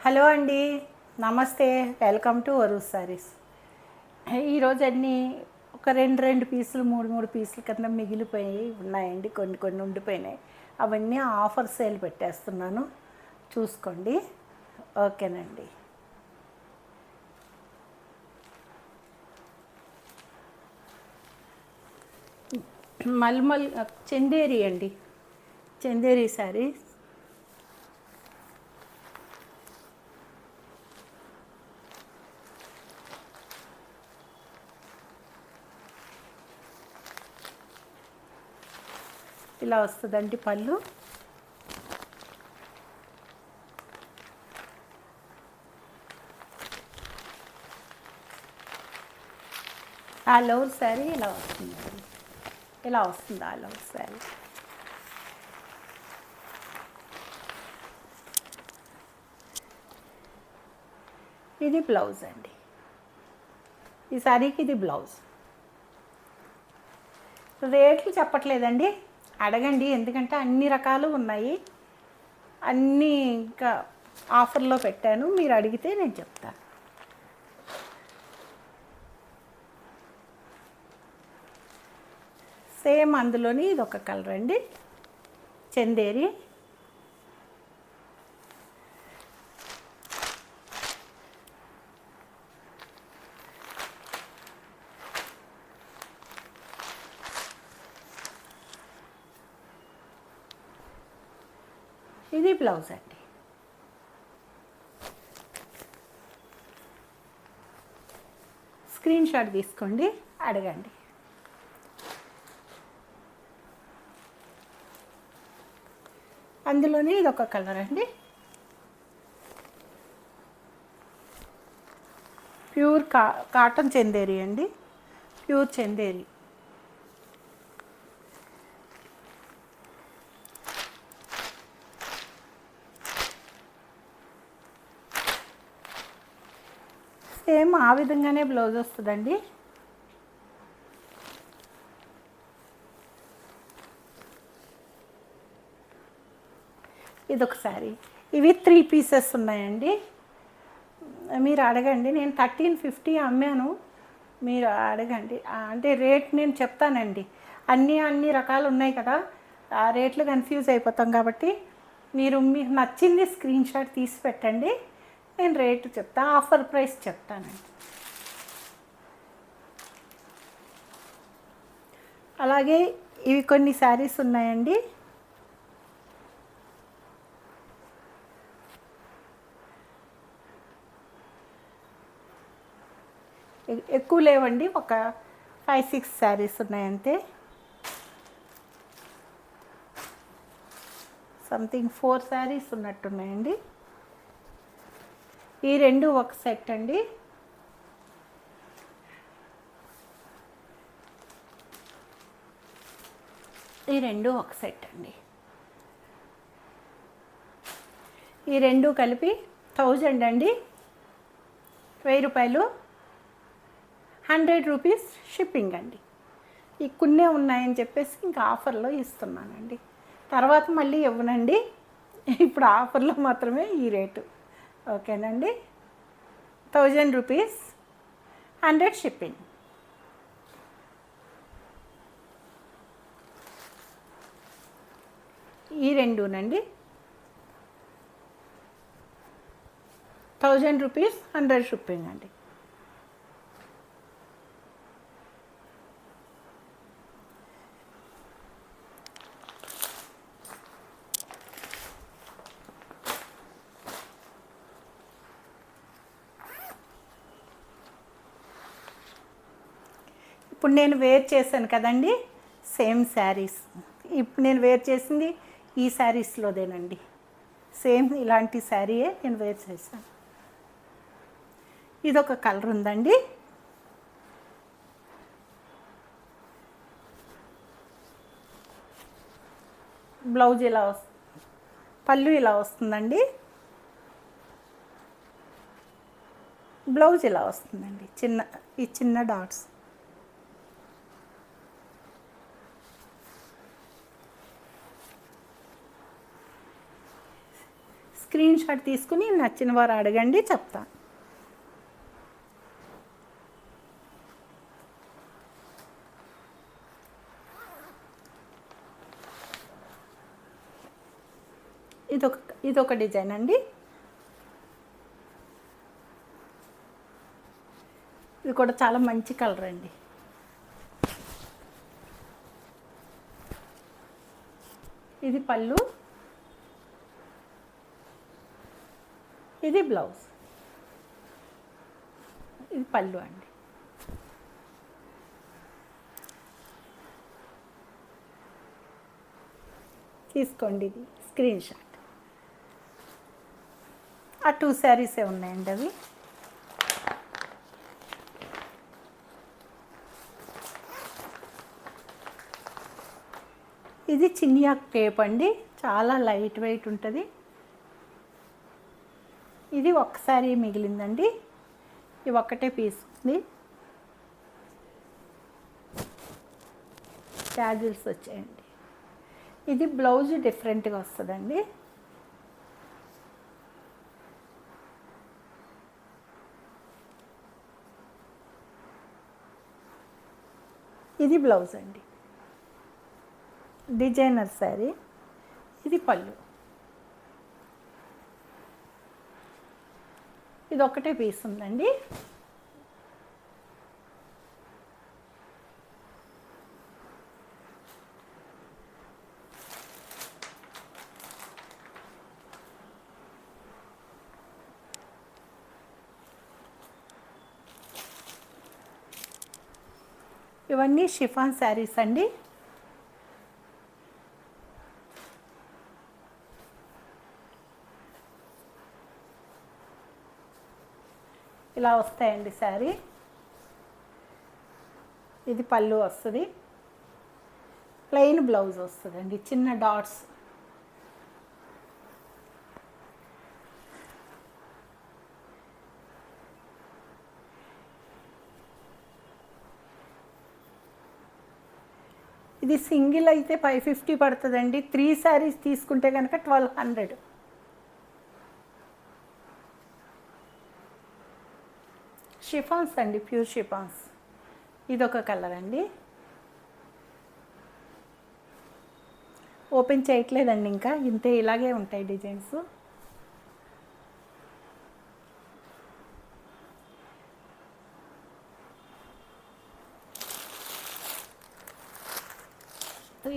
Hello అండి, నమస్తే. Welcome to Varu's saris. ఈరోజు అన్నీ ఒక రెండు రెండు పీసులు మూడు మూడు పీసుల కింద మిగిలిపోయి ఉన్నాయండి. కొన్ని కొన్ని ఉండిపోయినాయి. అవన్నీ ఆఫర్ సేల్ పెట్టేస్తున్నాను, చూసుకోండి. ఓకేనండి. మల్మల్ చందేరి అండి, చందేరి శారీస్. ఇలా వస్తుందండి పళ్ళు. ఆల్ ఓవర్ శారీ ఇలా వస్తుందండి. ఇలా వస్తుంది ఆల్ ఓవర్ శారీ. ఇది బ్లౌజ్ అండి. ఈ శారీకి ఇది బ్లౌజ్. రేట్లు చెప్పట్లేదండి, అడగండి. ఎందుకంటే అన్ని రకాలు ఉన్నాయి, అన్నీ ఇంకా ఆఫర్లో పెట్టాను. మీరు అడిగితే నేను చెప్తాను. సేమ్ అందులోని ఇది ఒక కలర్ అండి, చందేరి. ఇది బ్లౌజ్ అండి. స్క్రీన్ షాట్ తీసుకోండి, అడగండి. అందులోనే ఇది ఒక కలర్ అండి, ప్యూర్ కాటన్ చందేరి అండి, ప్యూర్ చందేరి. సేమ్ ఆ విధంగానే బ్లౌజ్ వస్తుందండి. ఇదొక శారీ. ఇవి 3 పీసెస్ ఉన్నాయండి. మీరు అడగండి. నేను 1350 అమ్మాను, మీరు అడగండి. అంటే రేట్ నేను చెప్తానండి. అన్ని రకాలు ఉన్నాయి కదా, ఆ రేట్లు కన్ఫ్యూజ్ అయిపోతాం. కాబట్టి మీకు నచ్చింది స్క్రీన్ షాట్ తీసి పెట్టండి, నేను రేటు చెప్తాను, ఆఫర్ ప్రైస్ చెప్తానండి. అలాగే ఇవి కొన్ని శారీస్ ఉన్నాయండి. ఎక్కువ లేవండి, ఒక 5-6 శారీస్ ఉన్నాయంతే. సంథింగ్ 4 శారీస్ ఉన్నట్టున్నాయండి. ఈ రెండు ఒక సెట్ అండి. ఈ రెండు ఒక సెట్ అండి. ఈ రెండు కలిపి 1000 అండి, 1000 రూపాయలు. 100 రూపీస్ షిప్పింగ్ అండి. ఈ కొన్నే ఉన్నాయని చెప్పేసి ఇంకా ఆఫర్లో ఇస్తున్నానండి. తర్వాత మళ్ళీ ఇవ్వనండి, ఇప్పుడు ఆఫర్లో మాత్రమే ఈ రేటు. ఓకేనండి. 1000 రూపీస్, 100 షిప్పింగ్. ఈ రెండునండి, 1000 రూపీస్, 100 షిప్పింగ్ అండి. ఇప్పుడు నేను వేర్ చేశాను కదండి సేమ్ శారీస్. ఇప్పుడు నేను వేర్ చేసింది ఈ శారీస్లోదేనండి. సేమ్ ఇలాంటి శారీయే నేను వేర్ చేశాను. ఇదొక కలర్ ఉందండి. బ్లౌజ్ ఇలా పళ్ళు ఇలా వస్తుందండి. బ్లౌజ్ ఇలా వస్తుందండి, చిన్న డాట్స్. స్క్రీన్ షాట్ తీసుకుని నచ్చిన వారు అడగండి, చెప్తాను. ఇదొక డిజైన్ అండి. ఇది కూడా చాలా మంచి కలర్ అండి. ఇది పళ్ళు, ఇది బ్లౌజ్. ఇది పళ్ళు అండి. తీసుకోండి, ఇది స్క్రీన్ షాట్. ఆ 2 శారీసే ఉన్నాయండి అవి. ఇది చినియా టేప్ అండి, చాలా లైట్ వెయిట్ ఉంటుంది. ఇది ఒక్కసారి మిగిలిందండి, ఇది ఒక్కటే పీస్ ఉంది. ట్యాజిల్స్ వచ్చాయండి. ఇది బ్లౌజ్ డిఫరెంట్గా వస్తుందండి. ఇది బ్లౌజ్ అండి, డిజైనర్ శారీ. ఇది పళ్ళు. ఇది ఒక్కటే పీస్ ఉందండి. ఇవన్నీ షిఫాన్ శారీస్ అండి. ఇలా వస్తాయండి శారీ. ఇది పళ్ళు వస్తుంది, ప్లెయిన్ బ్లౌజ్ వస్తుందండి, చిన్న డాట్స్. ఇది సింగిల్ అయితే 550 పడుతుందండి. 3 శారీస్ తీసుకుంటే కనుక 1200. షిఫాన్స్ అండి, ప్యూర్ షిఫాన్స్. ఇదొక కలర్ అండి. ఓపెన్ చేయట్లేదండి ఇంకా, ఇంతే, ఇలాగే ఉంటాయి డిజైన్స్.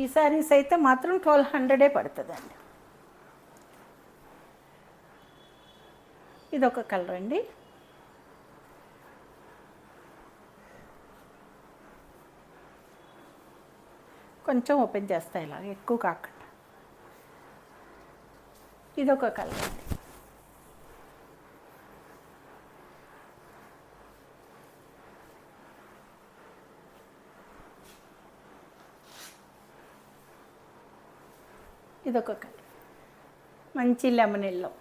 ఈ శారీస్ అయితే మాత్రం 1200 పడుతుందండి. ఇదొక కలర్ అండి. కొంచెం ఓపెన్ చేస్తాయి, ఇలాగ ఎక్కువ కాకుండా. ఇదొక కలర్ అండి. ఇదొక కలర్, మంచి లెమన్ ఎల్లో.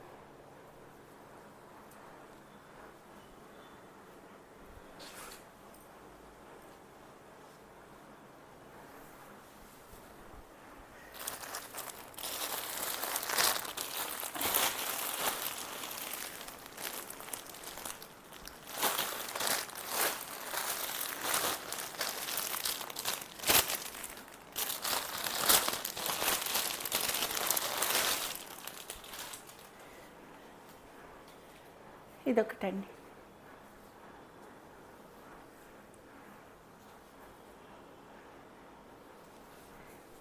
ఇదొకటండి.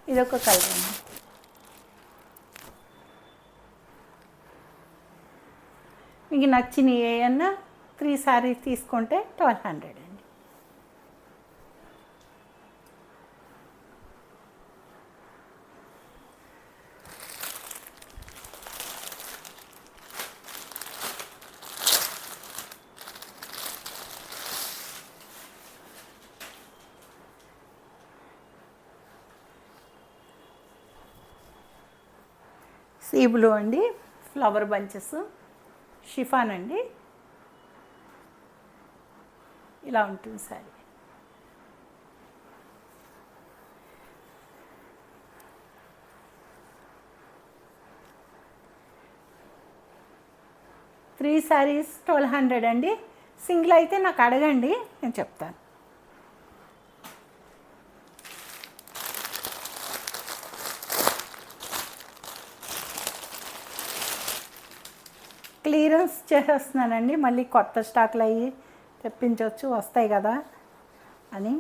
ఇదొక కలర్ అండి. మీకు నచ్చిన ఏమన్నా 3 శారీస్ తీసుకుంటే 1200 అండి. సీ బ్లూ అండి, ఫ్లవర్ బంచెస్, షిఫాన్ అండి. ఇలా ఉంటుంది శారీ. 3 శారీస్ 1200 అండి. సింగిల్ అయితే నాకు అడగండి, నేను చెప్తాను. క్లియరెన్స్ చేసేస్తున్నానండి, మళ్ళీ కొత్త స్టాక్లు అయ్యి తెప్పించవచ్చు, వస్తాయి కదా అని.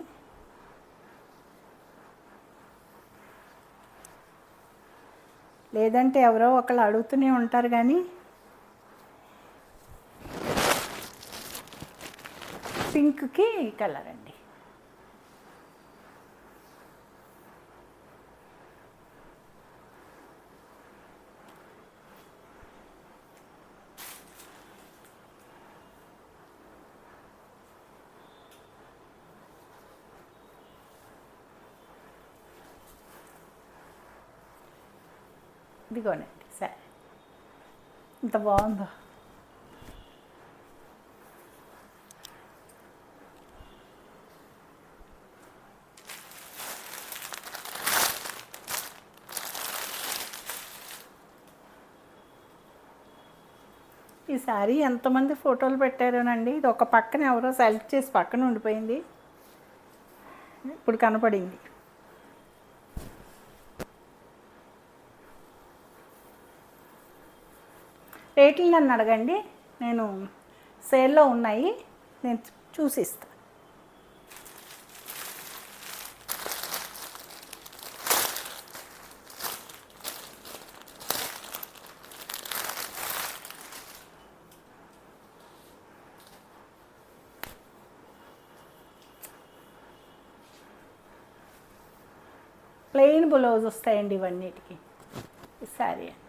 లేదంటే ఎవరో ఒకళ్ళు అడుగుతూనే ఉంటారు. కానీ పింక్కి కలర్ అండి. ఇదిగోనండి సరే, ఇంత బాగుందో. ఈ శారీ ఎంతమంది ఫోటోలు పెట్టారోనండి. ఇది ఒక పక్కన ఎవరో సెలెక్ట్ చేసి పక్కన ఉండిపోయింది, ఇప్పుడు కనపడింది. రేట్లు నన్ను అడగండి, నేను సేల్లో ఉన్నాయి, నేను చూసిస్తాను. ప్లెయిన్ బ్లౌజ్ వస్తాయండి ఇవన్నిటికి. ఈ శారీ అండి.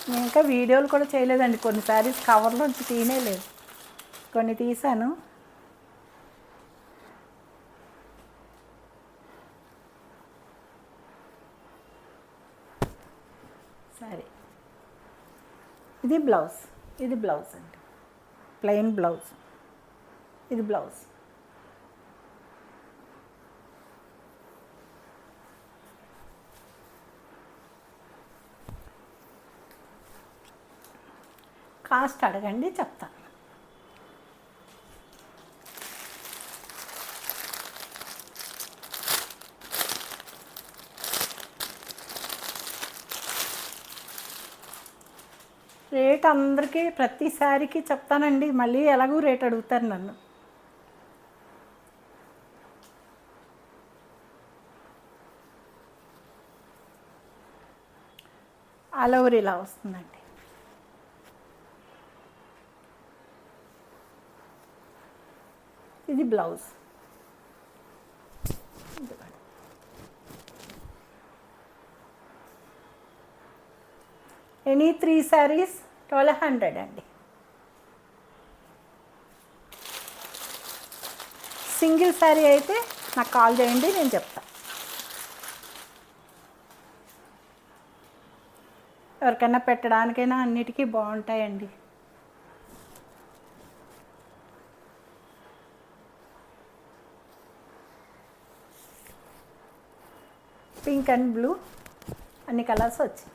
నేను ఇంకా వీడియోలు కూడా చేయలేదండి, కొన్ని శారీస్ కవర్లోంచి తీయలేదు, కొన్ని తీసాను. సరే, ఇది బ్లౌజ్, ఇది బ్లౌజ్ అండి, ప్లెయిన్ బ్లౌజ్, ఇది బ్లౌజ్. కాస్ట్ అడగండి, చెప్తాను. రేట్ అందరికీ ప్రతిసారికి చెప్తానండి, మళ్ళీ ఎలాగూ రేట్ అడుగుతారు నన్ను. ఆల్ ఓవర్ ఇలా వస్తుందండి. ఇది బ్లౌజ్. ఎనీ 3 శారీస్ 1200 అండి. సింగిల్ శారీ అయితే నాకు కాల్ చేయండి, నేను చెప్తాను. ఎవరికైనా పెట్టడానికైనా అన్నిటికీ బాగుంటాయండి. పింక్ అండ్ బ్లూ అన్ని కలర్స్ వచ్చాయి.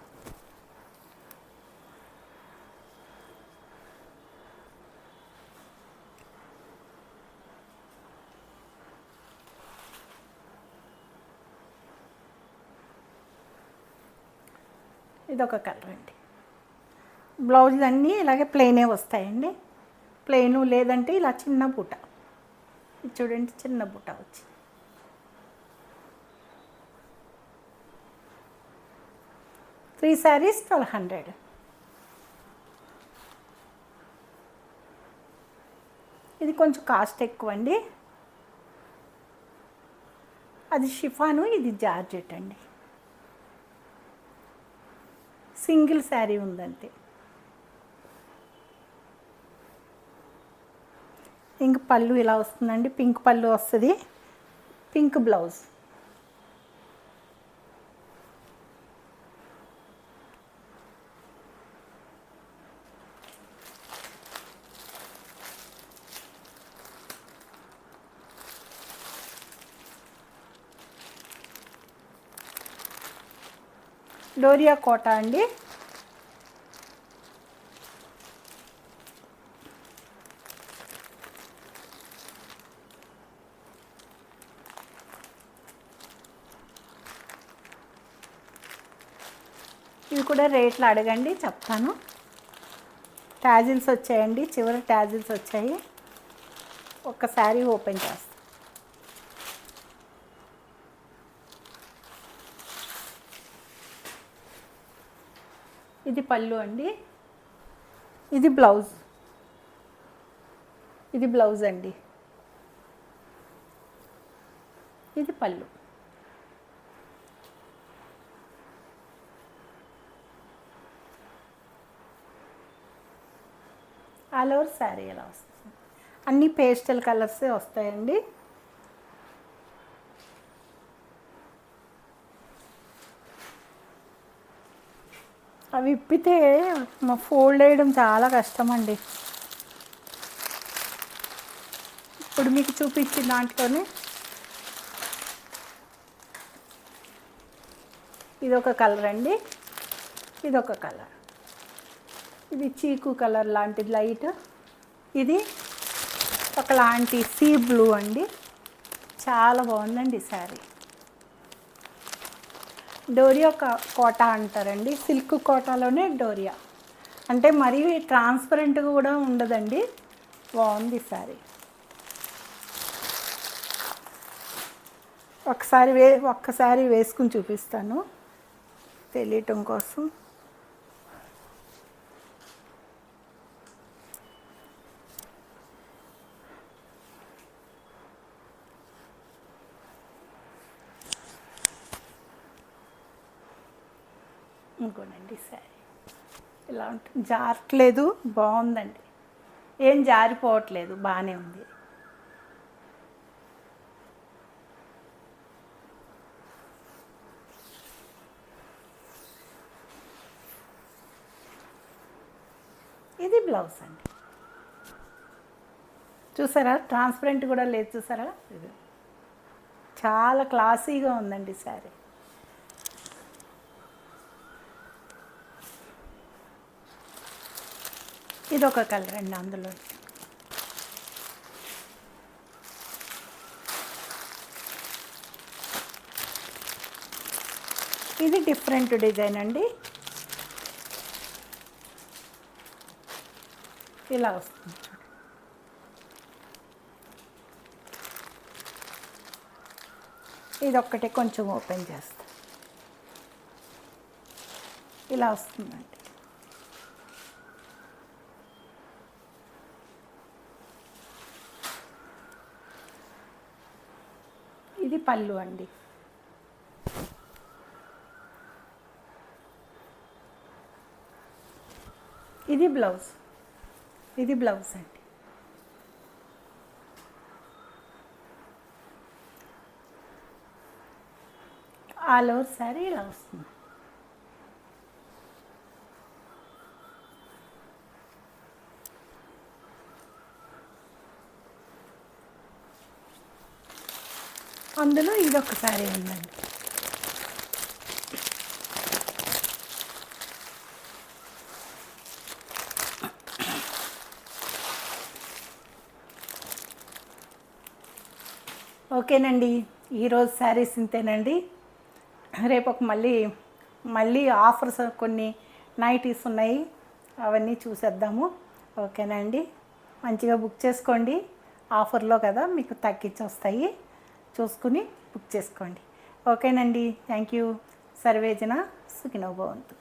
ఇదొక కలర్ అండి. బ్లౌజులు అన్నీ ఇలాగే ప్లెయినే వస్తాయండి. ప్లెయిను లేదంటే ఇలా చిన్న బుట్ట, ఇది చూడండి, చిన్న బుట్ట వచ్చి. త్రీ శారీస్ 1200. ఇది కొంచెం కాస్ట్ ఎక్కువ అండి. అది షిఫాను, ఇది జార్జెట్ అండి. సింగిల్ శారీ ఉందంతే. ఇంక పళ్ళు ఇలా వస్తుందండి, పింక్ పళ్ళు వస్తుంది, పింక్ బ్లౌజ్. డోరియా కోట అండి. ఇవి కూడా రేట్లు అడగండి, చెప్తాను. ట్యాజిల్స్ వచ్చాయండి, చివరి ట్యాజిల్స్ వచ్చాయి. ఒక్కసారి ఓపెన్ చేస్తాను. ఇది పళ్ళు అండి, ఇది బ్లౌజ్. ఇది బ్లౌజ్ అండి, ఇది పళ్ళు. ఆల్ ఓవర్ శారీ ఎలా వస్తుంది, అన్నీ పేస్టల్ కలర్సే వస్తాయండి. అవి ఇప్పితే ఫోల్డ్ వేయడం చాలా కష్టం అండి. ఇప్పుడు మీకు చూపించిన దాంట్లోనే ఇదొక కలర్ అండి, ఇదొక కలర్. ఇది చీకు కలర్ లాంటిది లైట్. ఇది ఒకలాంటి సీ బ్లూ అండి, చాలా బాగుందండి శారీ. డోరియా కోటా అంటారండి, సిల్క్ కోటాలోనే డోరియా. అంటే మరీ ట్రాన్స్పరెంట్గా కూడా ఉండదండి, బాగుంది శారీ. ఒక్కసారి వేసుకుని చూపిస్తాను తెలియటం కోసం. ఇంకోనండి శారీ ఇలా ఉంటుంది, జారట్లేదు, బాగుందండి, ఏం జారిపోవట్లేదు, బాగానే ఉంది. ఇది బ్లౌజ్ అండి, చూసారా ట్రాన్స్పరెంట్ కూడా లేదు, చూసారా. ఇది చాలా క్లాసీగా ఉందండి శారీ. ఇదొక కలర్ అండి, అందులో ఇది డిఫరెంట్ డిజైన్ అండి, ఇలా వస్తుంది. ఇదొక్కటే కొంచెం ఓపెన్ చేస్తా, ఇలా వస్తుందండి. ఇది పళ్ళు అండి, ఇది బ్లౌజ్. ఇది బ్లౌజ్ అండి. ఆల్ ఓవర్ శారీ ఇలా వస్తుంది. అందులో ఇదొక శారీ ఉందండి. ఓకేనండి, ఈరోజు శారీస్ ఇంతేనండి. రేపు ఒక మళ్ళీ ఆఫర్స్ కొన్ని నైటీస్ ఉన్నాయి, అవన్నీ చూసేద్దాము. ఓకేనండి, మంచిగా బుక్ చేసుకోండి, ఆఫర్లో కదా మీకు తగ్గించి వస్తాయి, చూసుకుని బుక్ చేసుకోండి. ఓకేనండి, థ్యాంక్ యూ. సర్వేజన సుఖినో భవంతు.